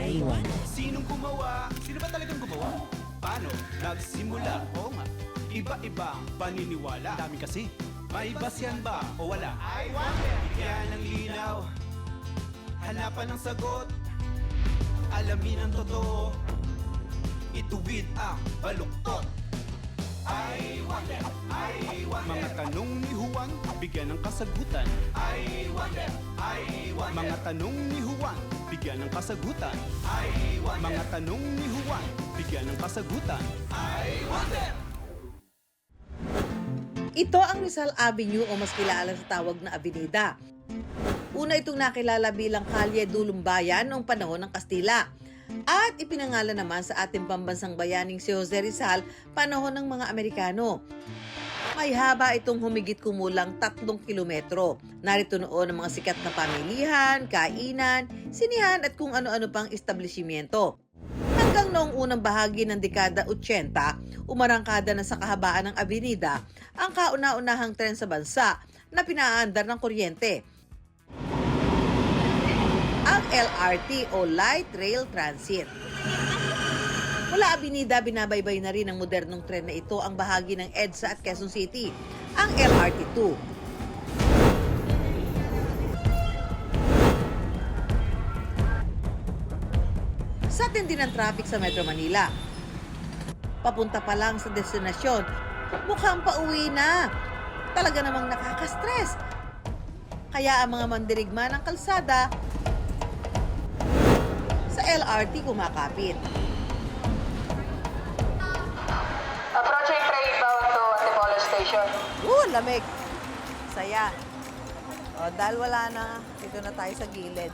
Iwan. Sinong gumawa? Sino ba talagang gumawa? Paano? Nagsimula? Oo nga. Iba-iba ang paniniwala. Dami kasi. May basyan ba o wala? I wonder. Bigyan ng linaw. Hanapan ng sagot. Alamin ang totoo. Ituwid ang baluktot. I wonder. Mga tanong ni Juan, bigyan ng kasagutan. I wonder. Mga tanong ni Juan, bigyan ng kasagutan. I wonder. Mga tanong ni Juan, bigyan ng kasagutan. I wonder. Ito ang Rizal Avenue o mas kilala sa tawag na Avenida. Una itong nakilala bilang Kalye Dulumbayan noong panahon ng Kastila. At ipinangalan naman sa ating pambansang bayaning si Jose Rizal panahon ng mga Amerikano. May haba itong humigit kumulang 3 kilometro. Narito noon ang mga sikat na pamilihan, kainan, sinihan at kung ano-ano pang establishmento. Hanggang noong unang bahagi ng dekada 80, umarangkada na sa kahabaan ng avenida ang kauna-unahang tren sa bansa na pinaandar ng kuryente. Ang LRT o Light Rail Transit. Mula avenida, binabaybay na rin ng modernong tren na ito ang bahagi ng EDSA at Quezon City, ang LRT2. Sa tindi ng traffic sa Metro Manila, papunta pa lang sa destinasyon, mukhang pauwi na. Talaga namang nakaka-stress. Kaya ang mga mandirigma ng kalsada sa LRT kumakapit. Approaching train bound to Antipolo Station. Lamig. Saya. O, dahil wala na, dito na tayo sa gilid.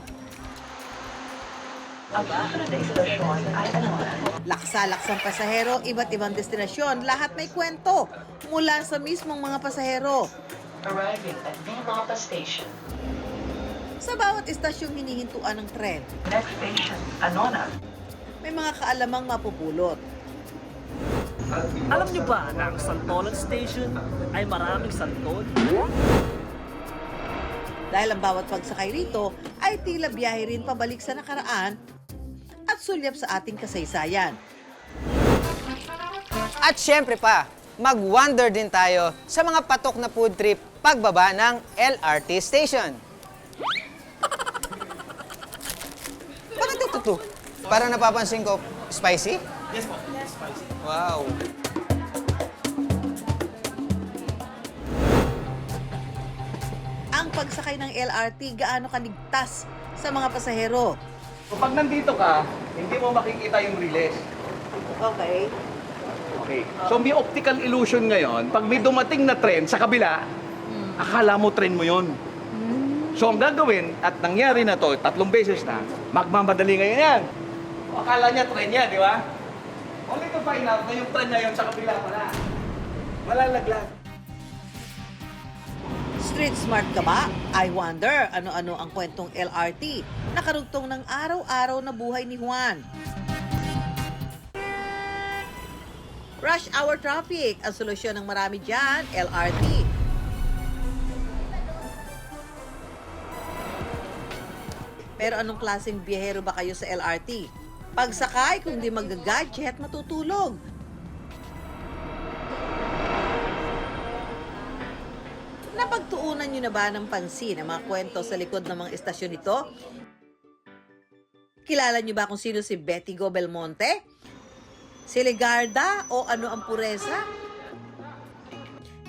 Laksa-laksang pasahero, iba't ibang destinasyon, lahat may kwento mula sa mismong mga pasahero. Arriving at Minamapa Station. Sa bawat istasyong hinihintuan ng tren, Next station, Anona. may mga kaalamang mapupulot. Alam niyo ba na ang Santolan Station ay maraming santol? Dahil ang bawat pagsakay rito ay tila biyahe rin pabalik sa nakaraan at sulyap sa ating kasaysayan. At syempre pa, mag-wonder din tayo sa mga patok na food trip pagbaba ng LRT station. Bakit ito? Parang napapansin ko, spicy? Yes po. Spicy. Wow. Ang pagsakay ng LRT gaano kanigtas sa mga pasahero. Pag nandito ka, hindi mo makikita yung riles. Okay. Okay. So may optical illusion ngayon. Pag may dumating na tren sa kabila, akala mo tren mo yon. So ang gagawin, at nangyari na to 3 beses na, magmamadali ngayon yan. O, akala niya tren niya, di ba? Only to find out na yung tren na yun sa kabila pala. Malalaglag. Street smart ka ba? I wonder ano-ano ang kwentong LRT na karugtong ng araw-araw na buhay ni Juan. Rush hour traffic, ang solusyon ng marami dyan, LRT. Pero anong klaseng biyahero ba kayo sa LRT? Pagsakay, kung di mag-gadget, matutulog. Napagtuunan nyo na ba ng pansin ang mga kwento sa likod ng mga estasyon nito? Kilala nyo ba kung sino si Betty Go Belmonte? Si Legarda o ano ang puresa?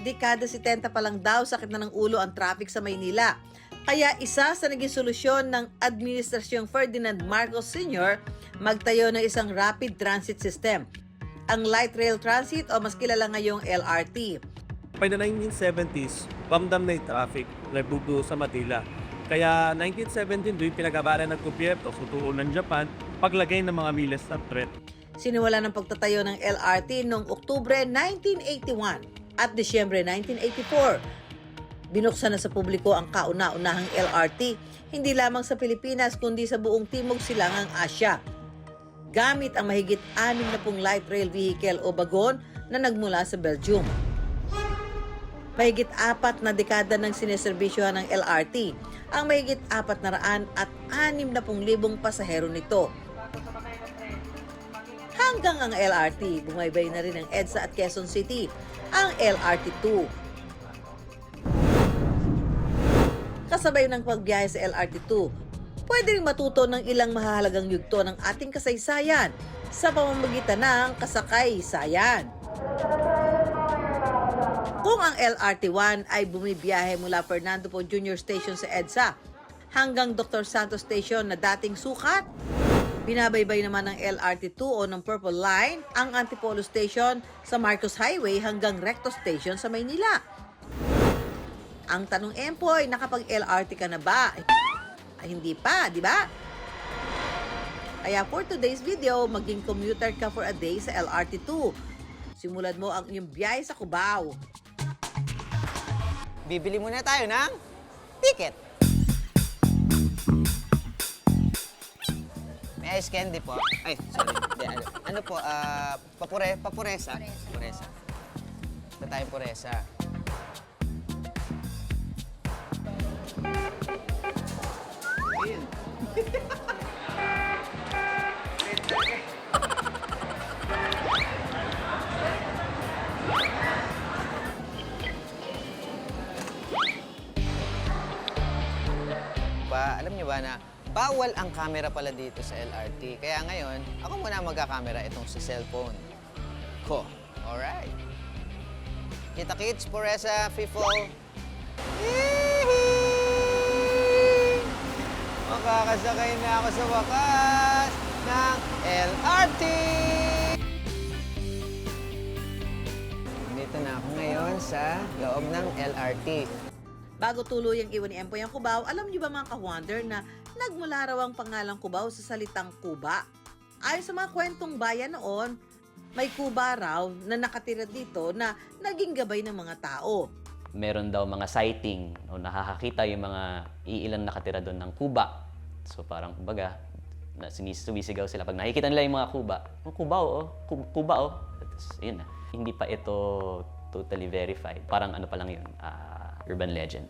Dekada 70 pa lang daw sakit na ng ulo ang traffic sa Maynila. Kaya isa sa naging solusyon ng Administrasyong Ferdinand Marcos Sr. magtayo ng isang rapid transit system, ang Light Rail Transit o mas kilala ngayong LRT. By the 1970s, pamdam na yung traffic na bubuo sa Manila. Kaya 1917, doon pinag-abaran ng gobyerno sa tuon ng Japan, paglagay ng mga miles na tren. Sinimula ng pagtatayo ng LRT noong Oktubre 1981 at Disyembre 1984. Binuksan na sa publiko ang kauna-unahang LRT, hindi lamang sa Pilipinas kundi sa buong Timog Silangang Asya. Gamit ang mahigit 60 light rail vehicle o bagon na nagmula sa Belgium. Mahigit 4 na dekada ng sineserbisyohan ng LRT, ang mahigit 460,000 pasahero nito. hanggang ang LRT. Bumaybay na rin ang EDSA at Quezon City, ang LRT2. Kasabay ng pagbiyahe sa LRT2, pwede rin matuto ng ilang mahahalagang yugto ng ating kasaysayan sa pamamagitan ng kasakay-sayan. Kung ang LRT1 ay bumibiyahe mula Fernando Po Jr. Station sa EDSA hanggang Dr. Santos Station na dating sukat, binabaybay naman ng LRT2 o ng Purple Line ang Antipolo Station sa Marcos Highway hanggang Recto Station sa Maynila. Ang tanong, Empoy, nakapag-LRT ka na ba? Ay, hindi pa, di ba? Kaya for today's video, maging commuter ka for a day sa LRT2. Simulan mo ang iyong biyahe sa Cubao. Bibili muna tayo ng ticket. May ice candy po. Ay, sorry. Hindi, ano po, papuresa. Puresa. Ito tayong puresa. Alam niyo ba na bawal ang camera pala dito sa LRT. Kaya ngayon, ako muna magkakamera itong sa cellphone ko. Alright. Kita kids, Puresa, Fifo. Makakasakay na ako sa wakas ng LRT! Dito na ako ngayon sa loob ng LRT. Bago tuluyang iwan ni Empoy ang Cubao, alam niyo ba mga ka-wonder na nagmula raw ang pangalang Cubao sa salitang Cuba? Ayon sa mga kwentong bayan noon, may Cuba raw na nakatira dito na naging gabay ng mga tao. Meron daw mga sighting o nakakakita yung mga iilang nakatira doon ng Cuba. So parang kumbaga, sumisigaw sila pag nakikita nila yung mga Cuba. Oh, Cubao, oh. Cuba, oh. Tapos, yun na. Hindi pa ito totally verified. Parang ano pa lang yun, urban legend.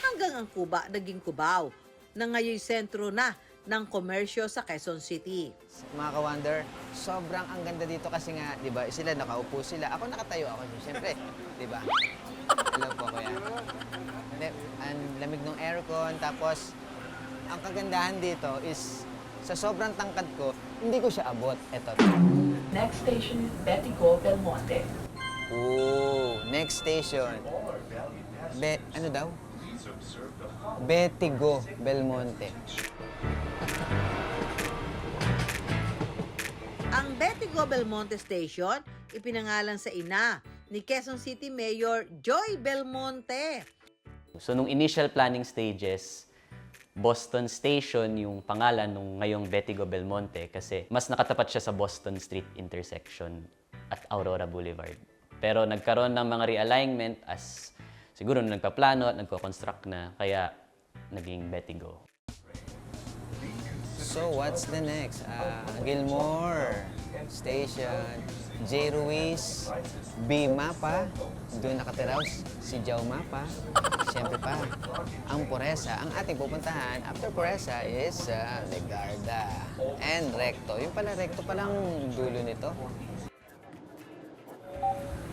Hanggang ang Cuba naging Cubao, na ngayon sentro na ng komersyo sa Quezon City. Mga ka-wonder, sobrang ang ganda dito kasi nga, di ba, sila nakaupo sila. Ako nakatayo ako, siyempre, di ba? Hello po, kuya. Ang lamig ng aircon, tapos ang kagandahan dito is sa sobrang tangkad ko, hindi ko siya abot. Eto. Next station, Betico, Belmonte. Ooh, next station. Ano daw? Betigo, Belmonte. Ang Betigo Belmonte Station, ipinangalan sa ina ni Quezon City Mayor Joy Belmonte. So nung initial planning stages, Boston Station yung pangalan nung ngayong Betigo Belmonte kasi mas nakatapat siya sa Boston Street intersection at Aurora Boulevard. Pero nagkaroon ng mga realignment as siguro nung nagpaplano at nagko-construct na, kaya naging Betigo. So, what's the next? Gilmore Station, J. Ruiz, B. Mapa, doon nakatiraw si Joe Mapa. Siyempre pa, ang Puresa. Ang ating pupuntahan after Puresa is Legarda and Recto. Yung pala, Recto palang dulo nito.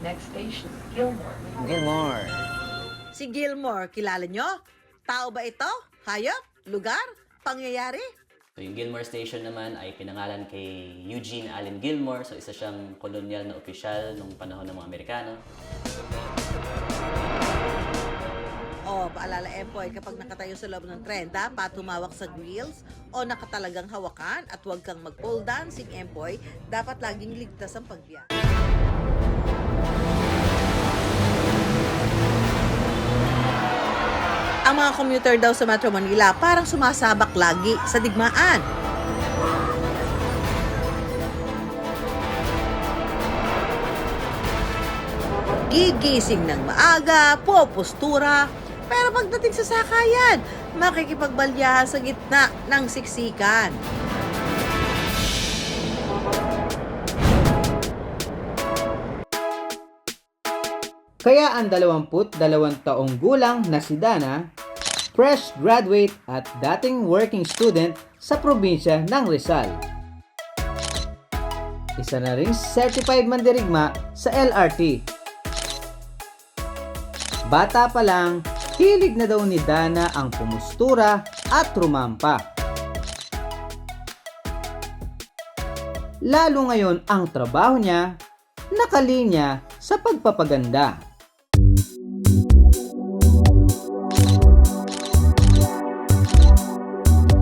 Next station, Gilmore. Gilmore. Si Gilmore, kilala nyo? Tao ba ito? Hayop? Lugar? Pangyayari? So yung Gilmore Station naman ay pinangalan kay Eugene Allen Gilmore. So isa siyang kolonyal na opisyal nung panahon ng mga Amerikano. Paalala Empoy, kapag nakatayo sa loob ng tren, dapat humawak sa grills o nakatalagang hawakan at huwag kang mag-pole dancing, Empoy. Dapat laging ligtas ang pagbiyahe. Ang mga commuter daw sa Metro Manila parang sumasabak lagi sa digmaan. Gigising ng maaga, postura, pero pagdating sa sakayan, makikipagbalyahan sa gitna ng siksikan. Kaya ang 22 taong gulang na si Dana, fresh graduate at dating working student sa probinsya ng Rizal. isa na ring certified mandirigma sa LRT. Bata pa lang, hilig na daw ni Dana ang pumustura at rumampa. Lalo ngayon ang trabaho niya, nakalinya sa pagpapaganda.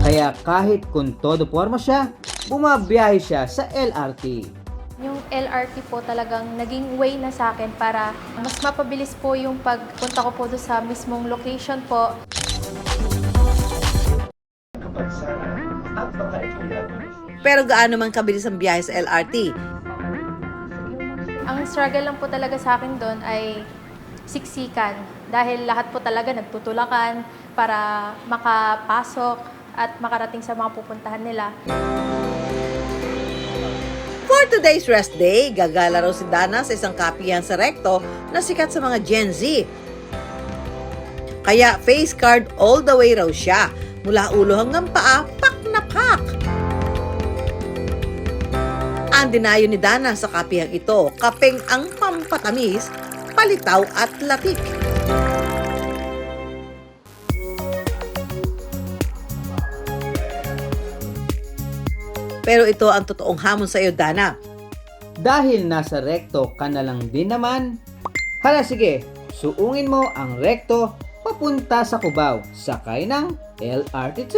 Kaya kahit kung todo porma siya, bumabiyahe siya sa LRT. Yung LRT po talagang naging way na sa akin para mas mapabilis po yung pagpunta ko po doon sa mismong location po. Pero gaano man kabilis ang biyahe sa LRT? Ang struggle lang po talaga sa akin doon ay siksikan. Dahil lahat po talaga nagtutulakan para makapasok at makarating sa mga pupuntahan nila. For today's rest day, gagala raw si Dana sa isang kapihan sa Recto na sikat sa mga Gen Z. Kaya face card all the way raw siya. Mula ulo hanggang paa, pak na pak! Ang dinayo ni Dana sa kapihang ito, kapeng ang pampatamis, palitaw at latik. Pero ito ang totoong hamon sa iyo, Dana. Dahil nasa Recto ka na lang din naman, hala sige, suungin mo ang Recto papunta sa Cubao, sakay ng LRT2.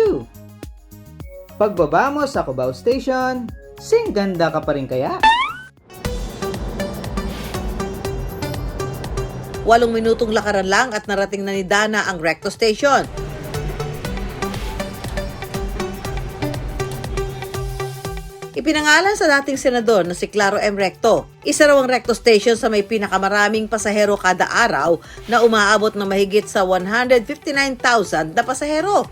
Pagbaba mo sa Cubao Station, singganda ka pa rin kaya? 8 minutong lakaran lang at narating na ni Dana ang Recto Station. Ipinangalan sa dating senador na si Claro M. Recto. Isa raw ang Recto Station sa may pinakamaraming pasahero kada araw na umaabot ng mahigit sa 159,000 na pasahero.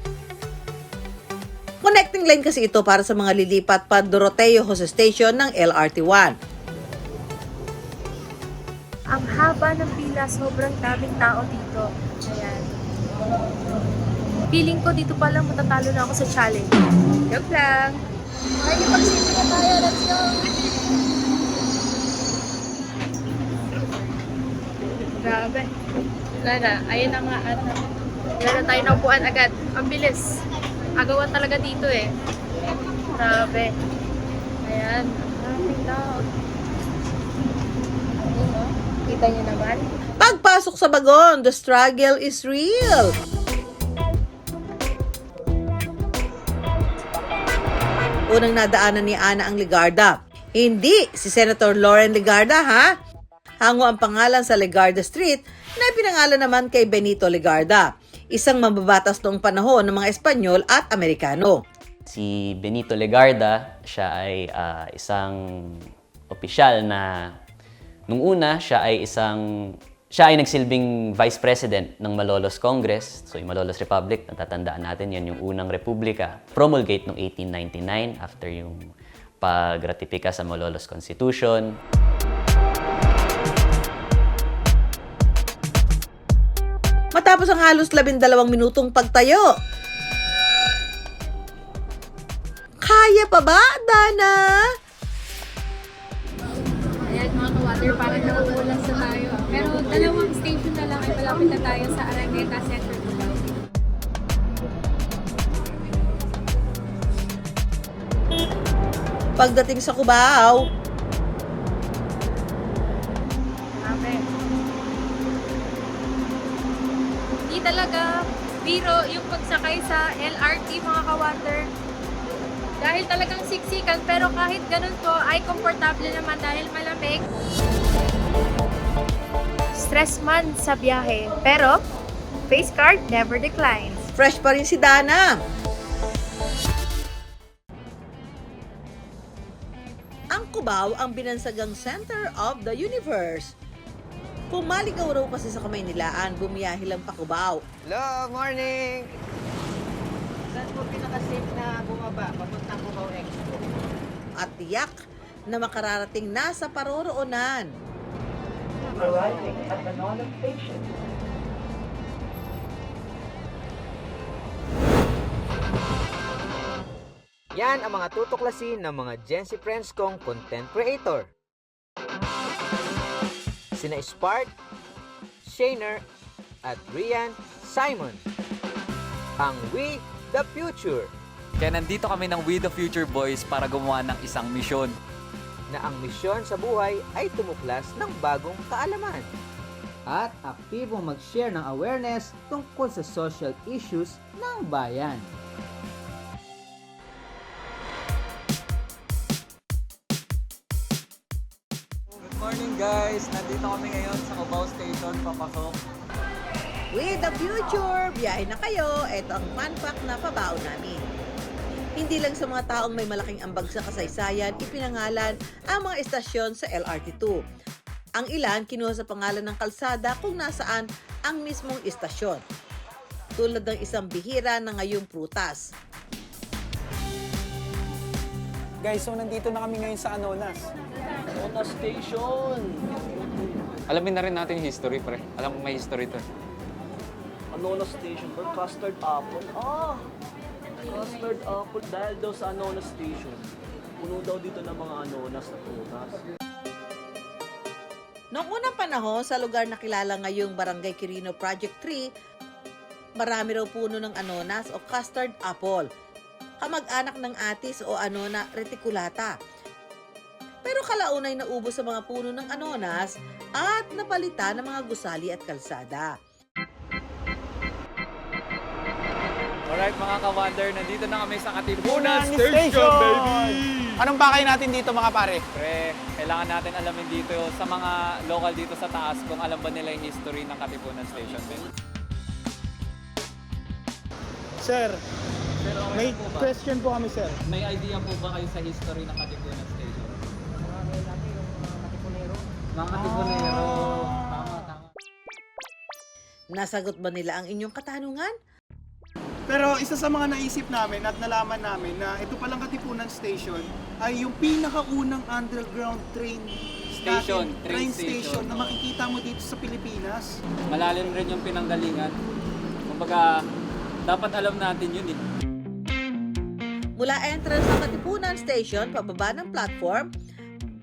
Connecting line kasi ito para sa mga lilipat pa Doroteo Jose Station ng LRT1. Ang haba ng pila, sobrang daming tao dito. Ayan. Feeling ko dito pa lang matatalo na ako sa challenge. Joke lang. Makikipag-safety na tayo, let's go! Grabe. Wala na, ayun na nga at wala na tayo naupuan agad. Ang bilis. Agawan talaga dito eh. Grabe. Ayan. Maraming tao. Kita niyo naman. Pagpasok sa bagon, the struggle is real. Unang nadaanan ni Ana ang Legarda. Hindi si Senator Lauren Legarda, ha? Hango ang pangalan sa Legarda Street na pinangalan naman kay Benito Legarda, isang mambabatas noong panahon ng mga Espanyol at Amerikano. Si Benito Legarda, siya ay isang opisyal na nung una siya ay nagsilbing Vice President ng Malolos Congress. So yung Malolos Republic, natatandaan natin yan, yung unang republika. Promulgate noong 1899 after yung pag-ratifika sa Malolos Constitution. Matapos ang halos 12 minutong pagtayo. Kaya pa ba, Dana? Ayan mga ka-water, parang nakukulang sa tayo. Pero dalawang station na lang ay malapit na tayo sa Araneta Center. Pagdating sa Cubao, Hindi talaga biro yung pagsakay sa LRT mga ka-water. Dahil talagang siksikan, pero kahit ganun po ay komportable naman dahil malamig. Stress man sa biyahe, pero face card never declines. fresh pa rin si Dana. Ang Cubao ang binansagang center of the universe. Kung maligaw raw kasi sa Kamaynilaan, bumiyahe lang pa Cubao. Hello, morning! Saan po pinaka-safe na bumaba? Papuntang Cubao Expo. At tiyak na makararating na sa paroroonan. Arriving at Manila Station. Yan ang mga tutuklasin ng mga Gen Z friends kong content creator. Sina Spark, Shaner, at Rian Simon. Ang We The Future. Kaya nandito kami ng We The Future Boys para gumawa ng isang misyon. Na ang misyon sa buhay ay tumuklas ng bagong kaalaman. At aktibong mag-share ng awareness tungkol sa social issues ng bayan. Good morning guys! Nandito kami ngayon sa Cubao Station, papasok. With the future, biyahe na kayo. Ito ang fun fact na pabaon namin. Hindi lang sa mga taong may malaking ambag sa kasaysayan, ipinangalan ang mga estasyon sa LRT2. Ang ilan kinuha sa pangalan ng kalsada kung nasaan ang mismong istasyon. Tulad ng isang bihira na ngayong prutas. Guys, so nandito na kami ngayon sa Anonas. Anonas Station. Alamin na rin natin yung history, pre. Alam ko may history to. Anonas Station for custard apple. Custard apple. Dahil daw sa Anonas Station, puno daw dito ng mga anonas na prutas. Noong unang panahon, sa lugar na kilala ngayong Barangay Quirino Project 3, marami raw puno ng anonas o custard apple, kamag-anak ng atis o Anona reticulata. Pero kalaunay naubos sa mga puno ng anonas at napalitan ng mga gusali at kalsada. Alright mga ka-wonder, nandito na kami sa Katipunan Katipunan Station, baby! Anong bakay natin dito mga pare? Pre, kailangan natin alamin dito sa mga local dito sa taas kung alam ba nila yung history ng Katipunan Station. Sir, may question po kami, sir. May idea po ba kayo sa history ng Katipunan Station? Mga Katipunero. Tama. Nasagot ba nila ang inyong katanungan? Pero isa sa mga naisip namin at nalaman namin na ito palang Katipunan Station ay yung pinakaunang underground train station na makikita mo dito sa Pilipinas. Malalim rin yung pinanggalingan. Kumbaga, dapat alam natin yun eh. Mula entrance ng Katipunan Station, pababa ng platform,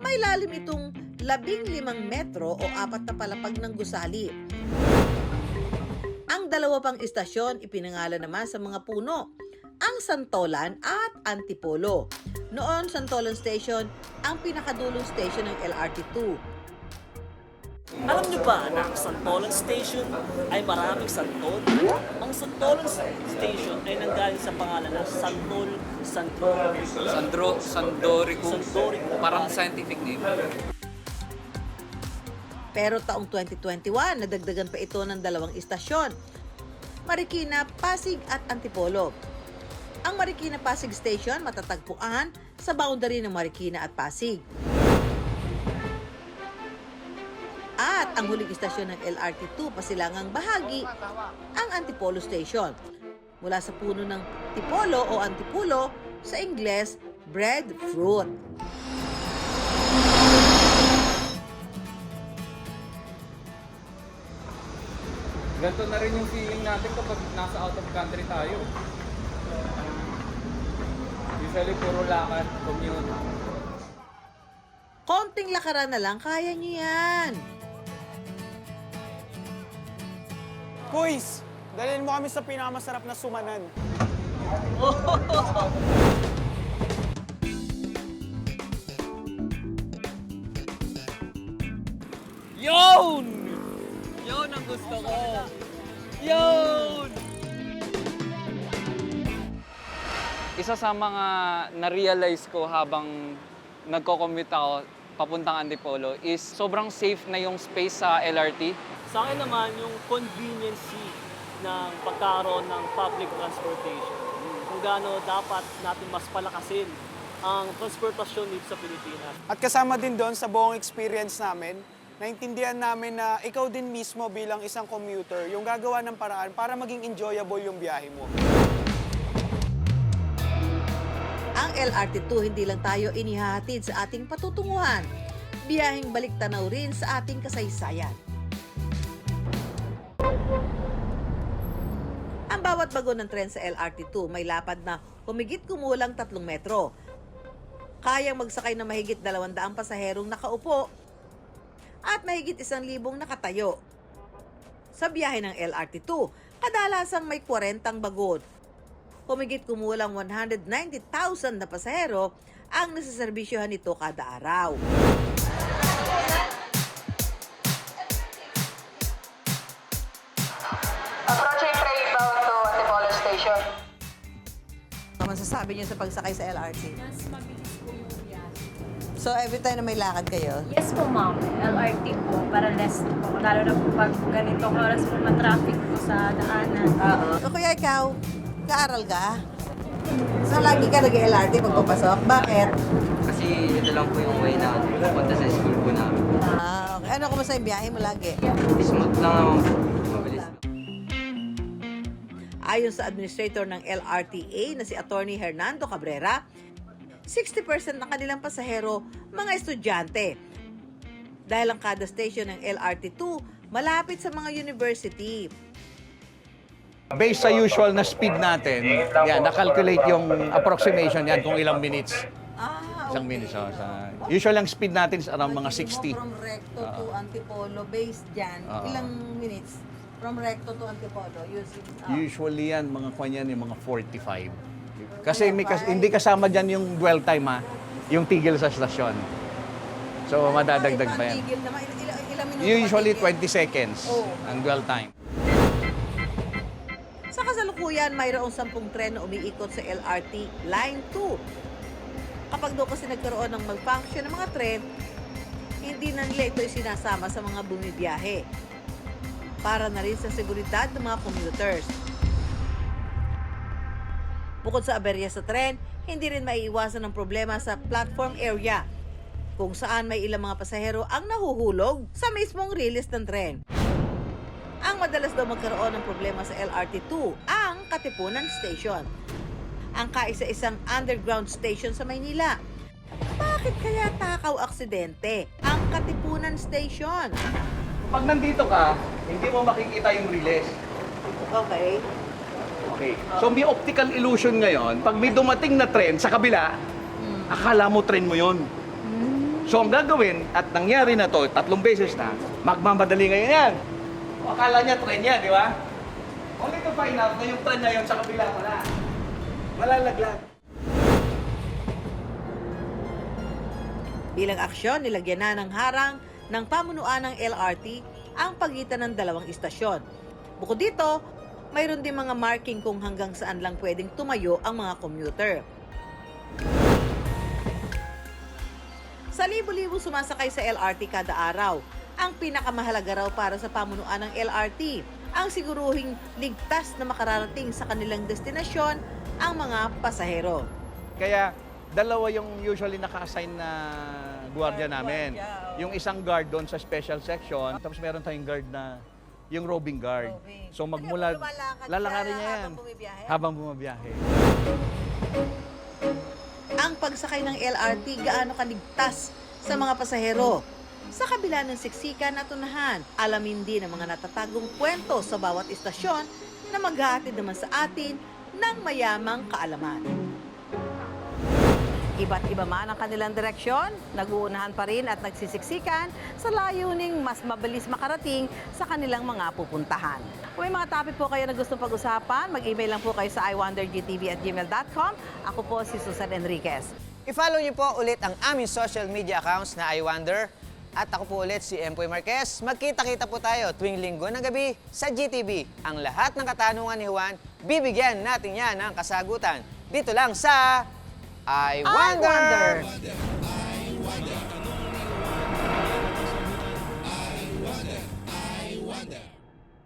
may lalim itong 15 metro o 4 na palapag ng gusali. Ang dalawa pang istasyon ipinangalan naman sa mga puno, ang Santolan at Antipolo. Noon, Santolan Station ang pinakadulong station ng LRT2. Alam niyo ba na ang Santolan Station ay maraming santol? Ang Santolan Station ay nanggaling sa pangalan na Sandoricum. Parang scientific name. Pero taong 2021, nadagdagan pa ito ng 2 istasyon, Marikina, Pasig at Antipolo. Ang Marikina Pasig Station matatagpuan sa boundary ng Marikina at Pasig. At ang huling istasyon ng LRT2 pasilangang bahagi, ang Antipolo Station. Mula sa puno ng tipolo o antipulo, sa Ingles, breadfruit. Ganito na rin yung feeling natin kapag nasa out of country tayo. Usually puro lakad, commute. Konting lakaran na lang, kaya niyo yan. Boys, dalhin mo kami sa pinakamasarap na sumanan. Yun! Yun ang gusto ko! Yun! Isa sa mga na-realize ko habang nagko-commute ako papuntang Antipolo is sobrang safe na yung space sa LRT. Sa akin naman, yung conveniency ng pagkaroon ng public transportation. Kung gaano dapat natin mas palakasin ang transportasyon dito sa Pilipinas. At kasama din doon sa buong experience namin, naintindihan namin na ikaw din mismo bilang isang commuter, yung gagawa ng paraan para maging enjoyable yung biyahe mo. Ang LRT2 hindi lang tayo inihahatid sa ating patutunguhan, biyaheng balik-tanaw rin sa ating kasaysayan. Ang bawat Bawat bago ng tren sa LRT2 may lapad na humigit kumulang 3 metro. Kayang magsakay ng mahigit 200 pasaherong nakaupo at mahigit 1,000 nakatayo. Sa biyahe ng LRT2, kadalasang may 40 bagon. Humigit kumulang 190,000 na pasahero ang nasaserbisyohan nito kada araw. Approaching train bound to Antipolo Station. Ano masasabi niyo sa pagsakay sa LRT? Mas mabilis po yung biyahe. So every time na may lakad kayo? Yes po, ma'am. LRT po, para less po. Lalo na po pag ganitong oras po ma-traffic po sa daanan. O kaya ikaw, kaaral ka? So lagi ka nag-LRT pag papasok? Bakit? Kasi ito lang po yung way na pupunta sa school po namin. Okay. Ano kumusta yung biyahe mo lagi? Smooth lang naman po. Mabilis. Ayon sa administrator ng LRTA na si Attorney Hernando Cabrera, 60% ng kanilang pasahero mga estudyante. Dahil ang kada station ng LRT2 malapit sa mga university. Based sa usual na speed natin, yan, na-calculate yung approximation yan kung ilang minutes. Isang minutes. So, usual ang speed natin is around mga 60. From Recto to Antipolo, based dyan, ilang minutes? From Recto to Antipolo, using... Usually yan, mga kanyan yung mga 45. Kasi hindi kasama dyan yung dwell time ha, yung tigil sa stasyon. So madadagdag pa yan. Tigil naman, ilang minuto? Usually 20 seconds ang dwell time. Sa kasalukuyan, mayroong 10 tren na umiikot sa LRT Line 2. Kapag doon kasi nagkaroon ng malfunction ng mga tren, hindi na nila ito isinasama sa mga bumibiyahe. Para na rin sa seguridad ng mga commuters. Bukod sa aberya sa tren, hindi rin maiiwasan ng problema sa platform area, kung saan may ilang mga pasahero ang nahuhulog sa mismong release ng tren. Ang madalas daw magkaroon ng problema sa LRT2 ang Katipunan Station, ang kaisa-isang underground station sa Maynila. Bakit kaya takaw aksidente ang Katipunan Station? Pag nandito ka, hindi mo makikita yung release. Okay. Okay. So may optical illusion ngayon, pag may dumating na tren sa kabila, akala mo tren mo yon. So ang gagawin, at nangyari na to 3 beses na, magmamadali ngayon yan. O, akala niya tren yan, di ba? Only to find out na yung tren na yun sa kabila pala. Malalaglag. Bilang aksyon, nilagyan na ng harang ng pamunuan ng LRT ang pagitan ng 2 istasyon. Bukod dito, mayroon din mga marking kung hanggang saan lang pwedeng tumayo ang mga commuter. Sa libo-libo sumasakay sa LRT kada araw, ang pinakamahalaga raw para sa pamunuan ng LRT ang siguruhing ligtas na makararating sa kanilang destinasyon ang mga pasahero. Kaya dalawa yung usually naka-assign na gwardiya namin. Yung isang guard doon sa special section, tapos meron tayong guard na yung roving guard. So magmula, lalakarin niya yan habang bumabiyahe. Ang pagsakay ng LRT gaano kaligtas sa mga pasahero. Sa kabila ng siksikan at tunahan, alamin din ang mga natatagong kwento sa bawat istasyon na maghahatid naman sa atin ng mayamang kaalaman. Iba't iba man ang kanilang direksyon, nag-uunahan pa rin at nagsisiksikan sa layuning mas mabilis makarating sa kanilang mga pupuntahan. Kung may mga topic po kayo na gustong pag-usapan, mag-email lang po kayo sa iwondergtv@gmail.com. Ako po si Susan Enriquez. I-follow niyo po ulit ang aming social media accounts na iWonder. At ako po ulit si Empoy Marquez. Magkita-kita po tayo tuwing linggo ng gabi sa GTV. Ang lahat ng katanungan ni Juan, bibigyan natin yan ng kasagutan. Dito lang sa I Wonder!